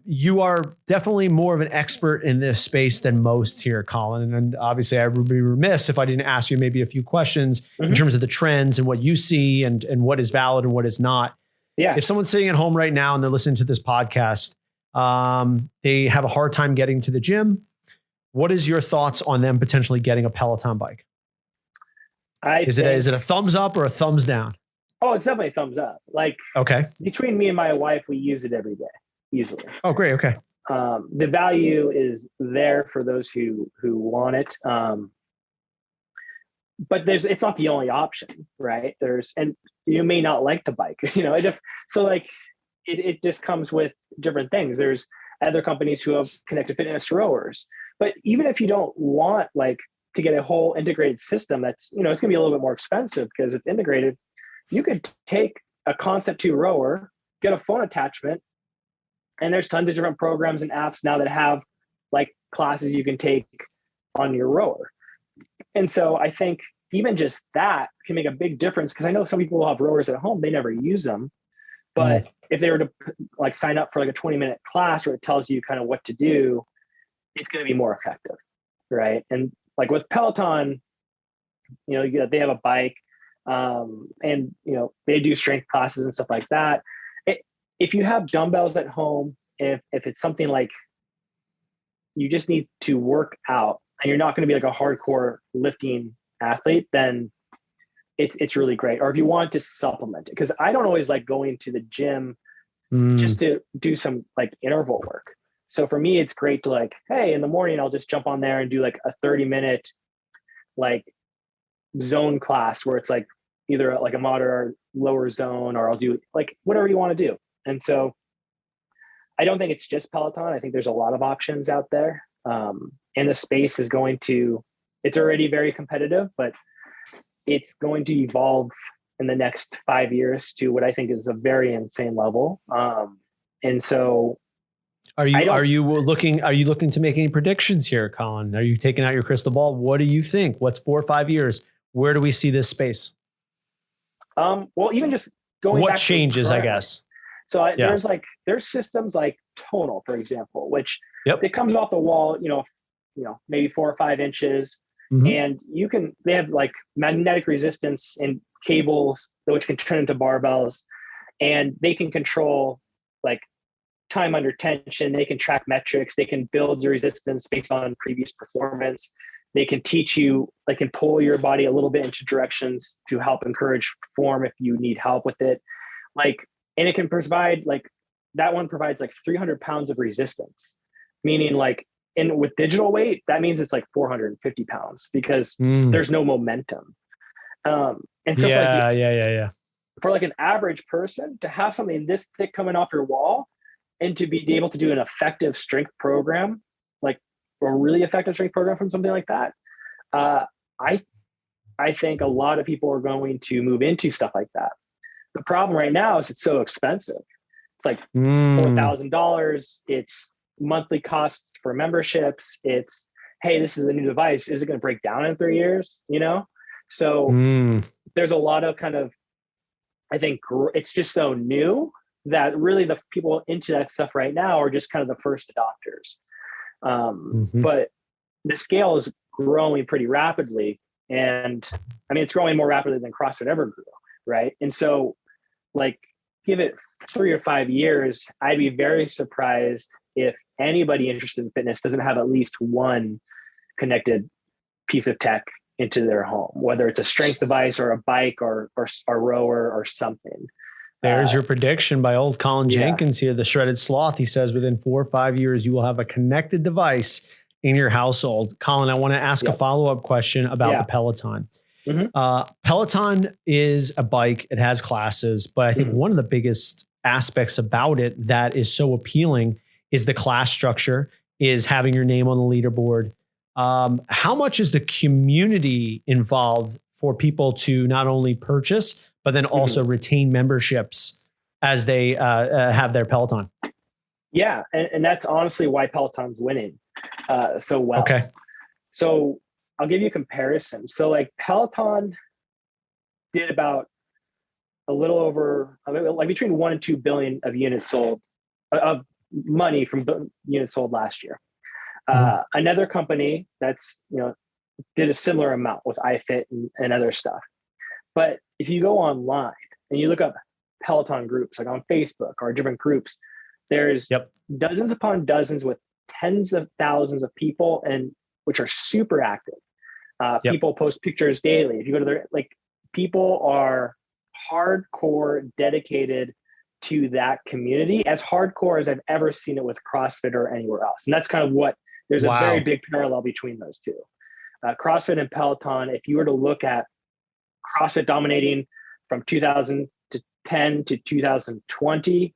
You are definitely more of an expert in this space than most here, Colin. And obviously I would be remiss if I didn't ask you maybe a few questions in terms of the trends and what you see and what is valid and what is not. Yeah. If someone's sitting at home right now and they're listening to this podcast, they have a hard time getting to the gym. What is your thoughts on them potentially getting a Peloton bike? Is it a thumbs up or a thumbs down? Oh, it's definitely a thumbs up. Like, okay, between me and my wife, we use it every day, easily. Oh, great. Okay. The value is there for those who want it. But it's not the only option, right? And you may not like to bike, so like it just comes with different things. There's other companies who have connected fitness rowers, but even if you don't want like to get a whole integrated system, that's, it's going to be a little bit more expensive because it's integrated. You could take a Concept 2 rower, get a phone attachment, and there's tons of different programs and apps now that have like classes you can take on your rower. And so I think even just that can make a big difference, because I know some people will have rowers at home, they never use them. But if they were to like sign up for like a 20-minute class where it tells you kind of what to do, it's going to be more effective, right? And like with Peloton, they have a bike, and they do strength classes and stuff like that. If you have dumbbells at home, if it's something like you just need to work out and you're not going to be like a hardcore lifting athlete, then it's really great. Or if you want to supplement it, because I don't always like going to the gym just to do some like interval work. So for me, it's great to like, hey, in the morning, I'll just jump on there and do like a 30-minute like zone class where it's like either like a moderate or lower zone, or I'll do like whatever you want to do. And so I don't think it's just Peloton. I think there's a lot of options out there. And the space is it's already very competitive, but it's going to evolve in the next 5 years to what I think is a very insane level. And so are you looking to make any predictions here, Colin? Are you taking out your crystal ball? What do you think? What's 4 or 5 years? Where do we see this space? Well, even just going what back changes, I guess. So there's systems like Tonal, for example, which it comes off the wall, maybe 4 or 5 inches. And they have like magnetic resistance and cables which can turn into barbells, and they can control like time under tension. They can track metrics. They can build your resistance based on previous performance. They can teach you, they can pull your body a little bit into directions to help encourage form if you need help with it. And it can provide that one provides like 300 pounds of resistance, meaning like, and with digital weight, that means it's like 450 pounds because there's no momentum. And so for like an average person to have something this thick coming off your wall and to be able to do an effective strength program, like a really effective strength program from something like that, I think a lot of people are going to move into stuff like that. The problem right now is it's so expensive. It's like $4,000. It's monthly costs for memberships. It's, hey, this is a new device. Is it going to break down in 3 years? So there's a lot of kind of, I think it's just so new that really the people into that stuff right now are just kind of the first adopters. But the scale is growing pretty rapidly. And I mean, it's growing more rapidly than CrossFit ever grew. Right. And so like, give it 3 or 5 years, I'd be very surprised if anybody interested in fitness doesn't have at least one connected piece of tech into their home, whether it's a strength device or a bike or a rower or something. There's your prediction by old Colin Jenkins here, the Shredded Sloth. He says within 4 or 5 years, you will have a connected device in your household. Colin, I want to ask a follow-up question about the Peloton. Peloton is a bike. It has classes, but I think one of the biggest aspects about it that is so appealing is the class structure, is having your name on the leaderboard. How much is the community involved for people to not only purchase, but then also retain memberships as they have their Peloton? Yeah. And that's honestly why Peloton's winning so well. Okay. So I'll give you a comparison. So like Peloton did about a little over, like between 1 and 2 billion of units sold of money from units sold last year. Another company that's, did a similar amount with iFit and other stuff. But if you go online and you look up Peloton groups, like on Facebook or different groups, there's dozens upon dozens with tens of thousands of people, and which are super active. People post pictures daily. If you go to their, people are hardcore dedicated to that community, as hardcore as I've ever seen it with CrossFit or anywhere else. And that's kind of what, there's a very big parallel between those two. CrossFit and Peloton, if you were to look at CrossFit dominating from 2010 to 2020,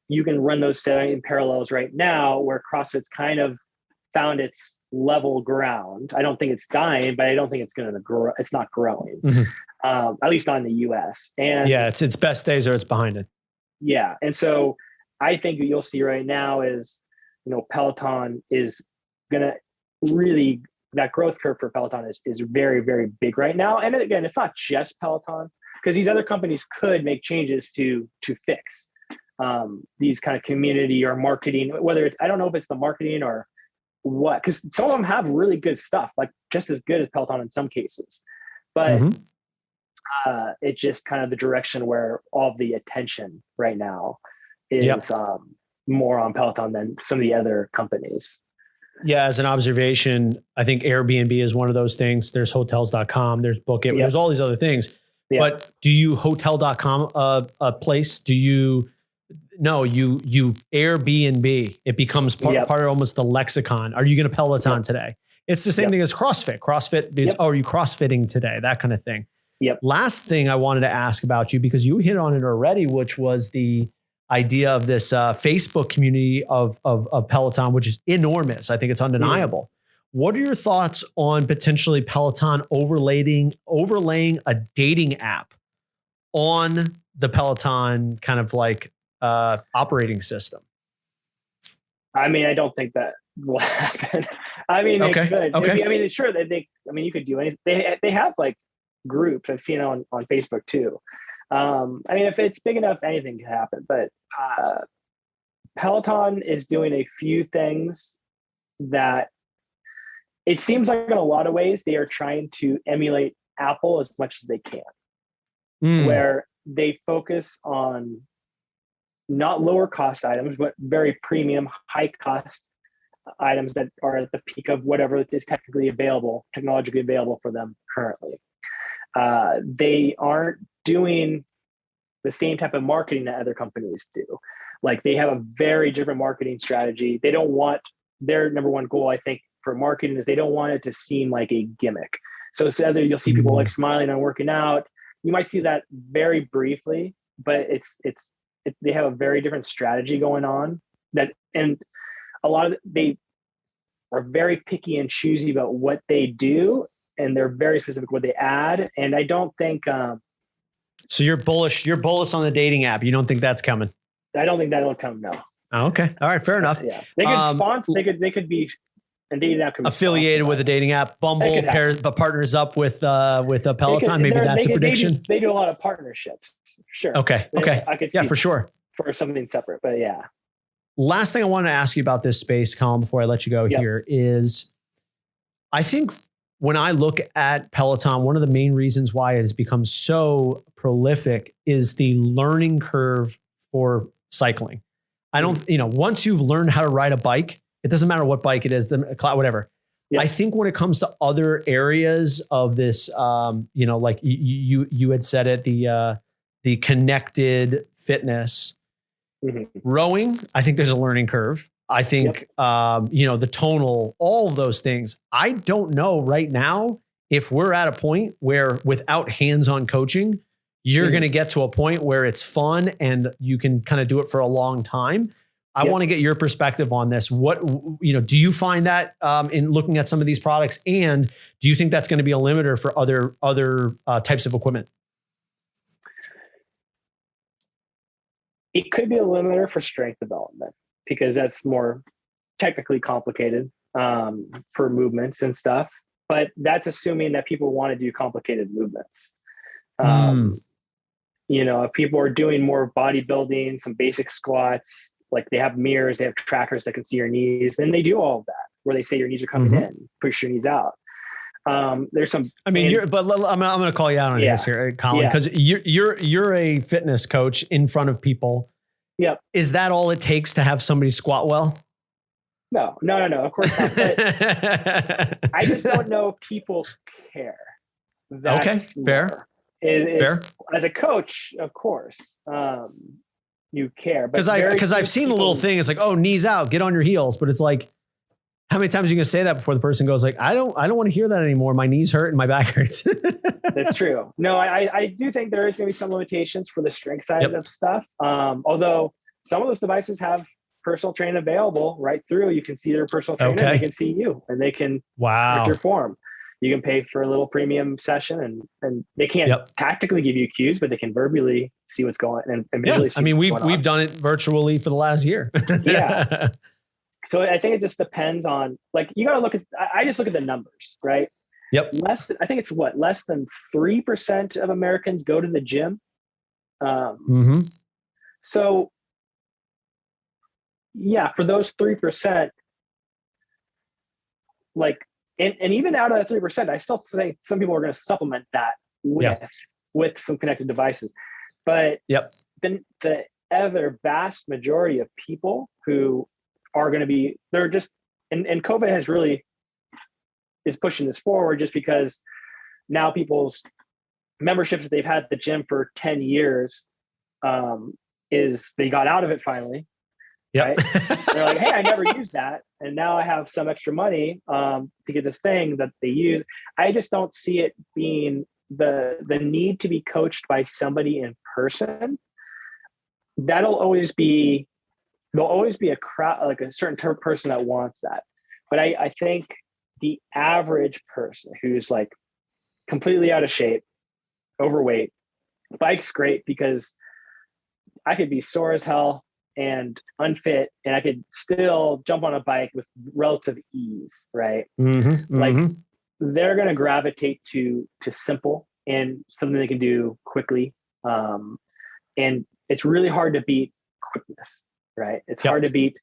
you can run those same parallels right now, where CrossFit's kind of found its level ground. I don't think it's dying, but I don't think it's going to grow. It's not growing, at least not in the US. And it's its best days or it's behind it. Yeah. And so I think what you'll see right now is, Peloton is going to really, that growth curve for Peloton is very, very big right now. And again, it's not just Peloton, because these other companies could make changes to fix these kind of community or marketing, whether it's, I don't know if it's the marketing or what, because some of them have really good stuff, just as good as Peloton in some cases, but it's just kind of the direction where all the attention right now is more on Peloton than some of the other companies. Yeah, as an observation, I think Airbnb is one of those things. There's hotels.com, there's Book It, there's all these other things. But do you hotel.com a place? Do you Airbnb? It becomes part of almost the lexicon. Are you going to Peloton today? It's the same thing as CrossFit. CrossFit is, are you CrossFitting today? That kind of thing. Last thing I wanted to ask about you, because you hit on it already, which was the idea of this Facebook community of Peloton, which is enormous. I think it's undeniable. What are your thoughts on potentially Peloton overlaying a dating app on the Peloton kind of operating system? I mean, I don't think that will happen. I mean, it could. I mean, sure, you could do anything. They have groups. I've seen it on Facebook too. I mean, if it's big enough, anything can happen. But Peloton is doing a few things that it seems like in a lot of ways they are trying to emulate Apple as much as they can, where they focus on not lower cost items, but very premium, high cost items that are at the peak of whatever is technically available, technologically available for them currently. They aren't doing the same type of marketing that other companies do. They have a very different marketing strategy. They don't want, their number one goal, I think, for marketing is they don't want it to seem like a gimmick. So either you'll see people smiling and working out. You might see that very briefly, but they have a very different strategy going on. And a lot of they are very picky and choosy about what they do, and they're very specific what they add. And I don't think. So you're bullish. You're bullish on the dating app. You don't think that's coming? I don't think that'll come. No. Oh, okay. All right. Fair enough. Yeah. They could sponsor. They could be. And dating app can be affiliated with a dating app. Bumble partners up with a Peloton. Maybe that's a prediction. They do a lot of partnerships. Sure. Okay. I could see for sure. For something separate, but yeah. Last thing I want to ask you about this space, Colin, before I let you go here is, I think when I look at Peloton, one of the main reasons why it has become so prolific is the learning curve for cycling. I don't, once you've learned how to ride a bike, it doesn't matter what bike it is, whatever. I think when it comes to other areas of this, like you had said it, the connected fitness, rowing, I think there's a learning curve. I think, the tonal, all of those things. I don't know right now if we're at a point where without hands-on coaching, you're going to get to a point where it's fun and you can kind of do it for a long time. I want to get your perspective on this. What, do you find that in looking at some of these products, and do you think that's going to be a limiter for other types of equipment? It could be a limiter for strength development because that's more technically complicated for movements and stuff. But that's assuming that people want to do complicated movements. If people are doing more bodybuilding, some basic squats, like they have mirrors, they have trackers that can see your knees, and they do all of that where they say your knees are coming in, push your knees out. There's some, I mean, I'm going to call you out on this here, Colin, because you're a fitness coach in front of people. Yep. Is that all it takes to have somebody squat well? No, of course not. But I just don't know if people care. That's fair. Fair. As a coach, of course, you care. Because I've seen the little thing. It's like, oh, knees out, get on your heels. But it's like, how many times are you going to say that before the person goes like, I don't want to hear that anymore. My knees hurt and my back hurts. That's true. No, I do think there is going to be some limitations for the strength side of stuff. Although some of those devices have personal training available right through. You can see their personal trainer, and they can see you, and they can with your form. You can pay for a little premium session, and they can't tactically give you cues, but they can verbally see what's going and visually see. I mean, we've done it virtually for the last year. Yeah. So I think it just depends on, like, you got to look at, I just look at the numbers, right? Yep. I think it's less than 3% of Americans go to the gym. So yeah, for those 3%, like, and even out of that 3%, I still think some people are going to supplement that with some connected devices. But then the other vast majority of people who are going to be, they're just, and COVID has really is pushing this forward, just because now people's memberships that they've had at the gym for 10 years is they got out of it finally. Right? They're like, hey, I never used that, and now I have some extra money to get this thing that they use. I just don't see it being the need to be coached by somebody in person. There'll always be a crowd, like a certain person that wants that. But I think the average person who's like completely out of shape, overweight, bike's great because I could be sore as hell and unfit, and I could still jump on a bike with relative ease, right? Like they're going to gravitate to simple and something they can do quickly. And it's really hard to beat quickness, right? It's hard to beat.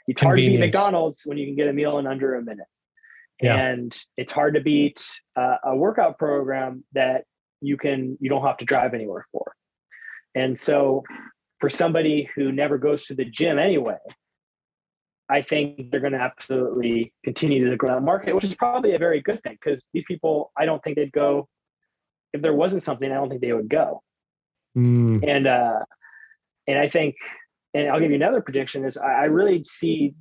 It's hard to beat McDonald's when you can get a meal in under a minute. And it's hard to beat a workout program that you don't have to drive anywhere for. And so for somebody who never goes to the gym anyway, I think they're going to absolutely continue to grow that market, which is probably a very good thing, because these people, I don't think they'd go if there wasn't something. I don't think they would go. And I think, and I'll give you another prediction, is I really see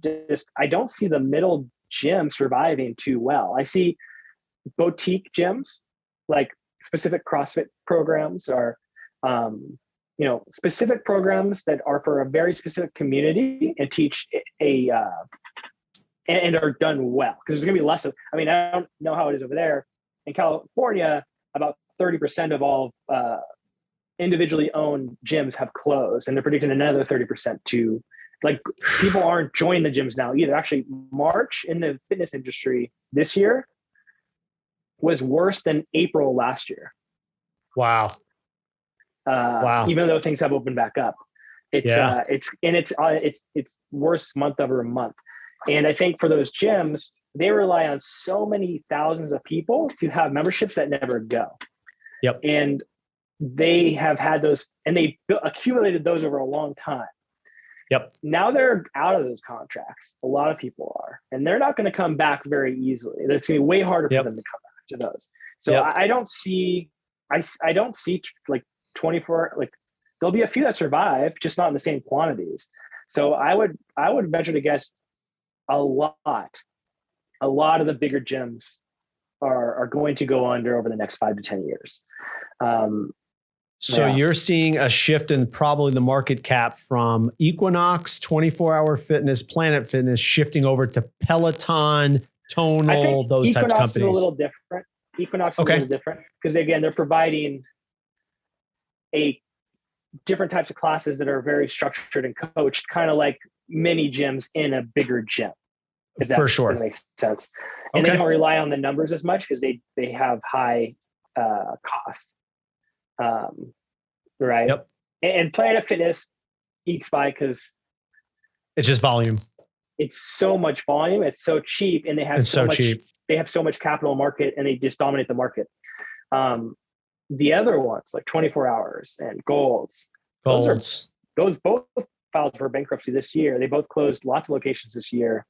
I don't see the middle gym surviving too well. I see boutique gyms, like specific CrossFit programs, or specific programs that are for a very specific community and teach and are done well. Because there's going to be less of, I don't know how it is over there. In California, about 30% of all individually owned gyms have closed, and they're predicting another 30% to, like, people aren't joining the gyms now either. Actually, March in the fitness industry this year was worse than April last year. Wow. Even though things have opened back up, it's worse month over month. And I think for those gyms, they rely on so many thousands of people to have memberships that never go. And they have had those, and they accumulated those over a long time. Now they're out of those contracts. A lot of people are, and they're not going to come back very easily. It's going to be way harder for them to come back to those. So I don't see like 24, like there'll be a few that survive, just not in the same quantities. So I would venture to guess a lot of the bigger gyms are going to go under over the next 5 to 10 years. So you're seeing a shift in probably the market cap from Equinox, 24-hour fitness, Planet Fitness, shifting over to Peloton, Tonal, those types of companies. Equinox is a little different. Equinox is a little different because, again, they're providing different types of classes that are very structured and coached, kind of like mini gyms in a bigger gym. If that, for sure, makes sense. And they don't rely on the numbers as much because they have high cost. Right. And Planet Fitness ekes by because It's just volume. It's so much volume. It's so cheap, and they have so much cheap. They have so much capital market, and they just dominate the market. The other ones like 24 Hours and Golds. Those both filed for bankruptcy this year. They both closed lots of locations this year.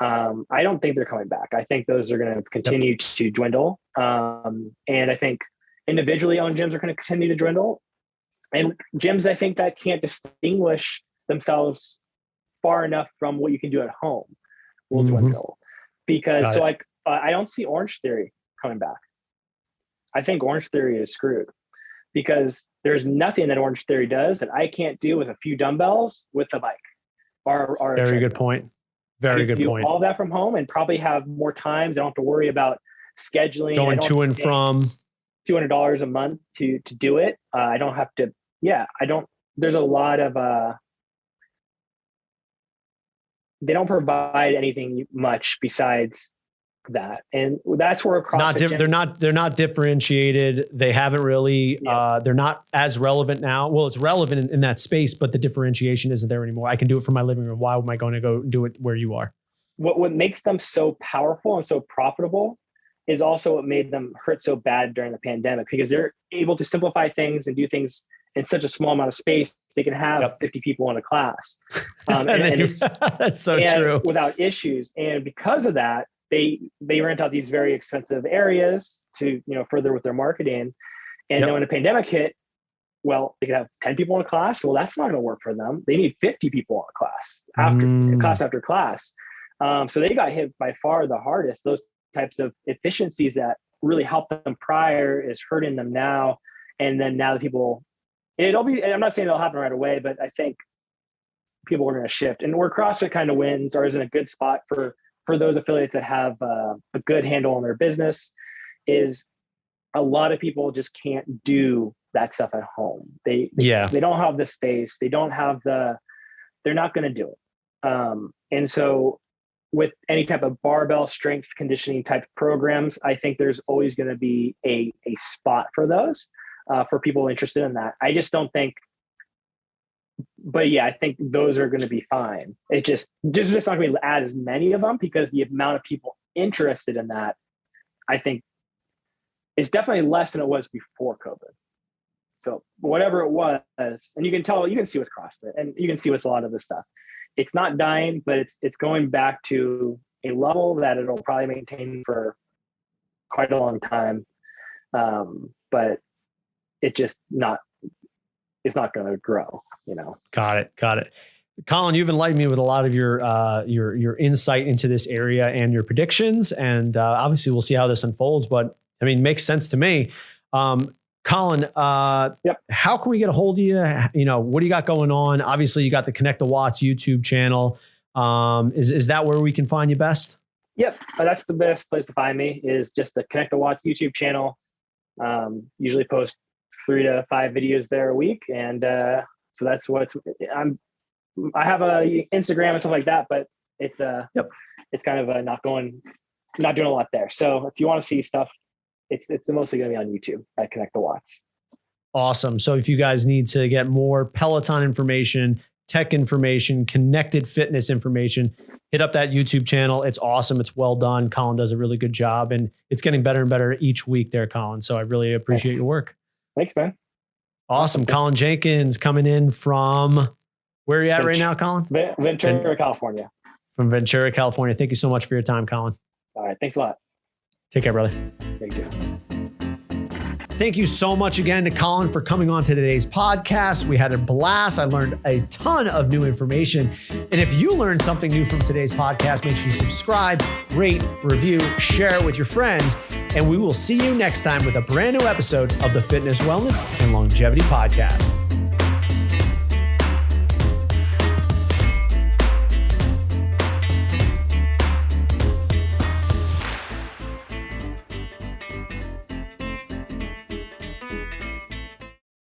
I don't think they're coming back. I think those are going to continue to dwindle. And I think individually owned gyms are going to continue to dwindle. And gyms, I think, that can't distinguish themselves far enough from what you can do at home will dwindle. Because I don't see Orange Theory coming back. I think Orange Theory is screwed because there's nothing that Orange Theory does that I can't do with a few dumbbells with a bike. Very good point. Very good point. All that from home and probably have more times. I don't have to worry about scheduling. Going to and from. $200 a month to do it. I don't have to. Yeah, I don't. There's a lot of. They don't provide anything much besides that, and that's where CrossFit they're not differentiated. They haven't really. They're not as relevant now. Well, it's relevant in that space, but the differentiation isn't there anymore. I can do it from my living room. Why am I going to go do it where you are? What makes them so powerful and so profitable is also what made them hurt so bad during the pandemic, because they're able to simplify things and do things in such a small amount of space. They can have 50 people in a class. That's so true. Without issues. And because of that, they rent out these very expensive areas to, further with their marketing. And then when the pandemic hit, well, they could have 10 people in a class. Well, that's not going to work for them. They need 50 people in a class after class. So they got hit by far the hardest. Those types of efficiencies that really helped them prior is hurting them now. And then now the people, I'm not saying it'll happen right away, but I think people are going to shift. And where CrossFit kind of wins or is in a good spot for those affiliates that have a good handle on their business is a lot of people just can't do that stuff at home. They don't have the space. They don't have they're not going to do it. And so with any type of barbell strength conditioning type programs, I think there's always going to be a spot for those for people interested in that. I just don't think, but yeah, I think those are going to be fine. It just not going to add as many of them because the amount of people interested in that, I think, is definitely less than it was before COVID. So whatever it was, and you can see with CrossFit and you can see with a lot of this stuff, it's not dying, but it's going back to a level that it'll probably maintain for quite a long time. But it's not going to grow, Got it. Colin, you've enlightened me with a lot of your insight into this area and your predictions. And obviously we'll see how this unfolds, but I mean, makes sense to me. Colin, how can we get a hold of you? What do you got going on? Obviously you got the Connect the Watts YouTube channel. Is that where we can find you best? Yep. That's the best place to find me is just the Connect the Watts YouTube channel. Usually post 3 to 5 videos there a week. And so that's I have a Instagram and stuff like that, but it's kind of not doing a lot there. So if you want to see stuff, it's mostly going to be on YouTube at Connect the Watts. Awesome. So if you guys need to get more Peloton information, tech information, connected fitness information, hit up that YouTube channel. It's awesome. It's well done. Colin does a really good job and it's getting better and better each week there, Colin. So I really appreciate your work. Thanks, man. Awesome. Colin Jenkins coming in from, where are you at right now, Colin? Ventura, California. From Ventura, California. Thank you so much for your time, Colin. All right. Thanks a lot. Take care, brother. Thank you. Thank you so much again to Colin for coming on to today's podcast. We had a blast. I learned a ton of new information. And if you learned something new from today's podcast, make sure you subscribe, rate, review, share it with your friends. And we will see you next time with a brand new episode of the Fitness, Wellness, and Longevity Podcast.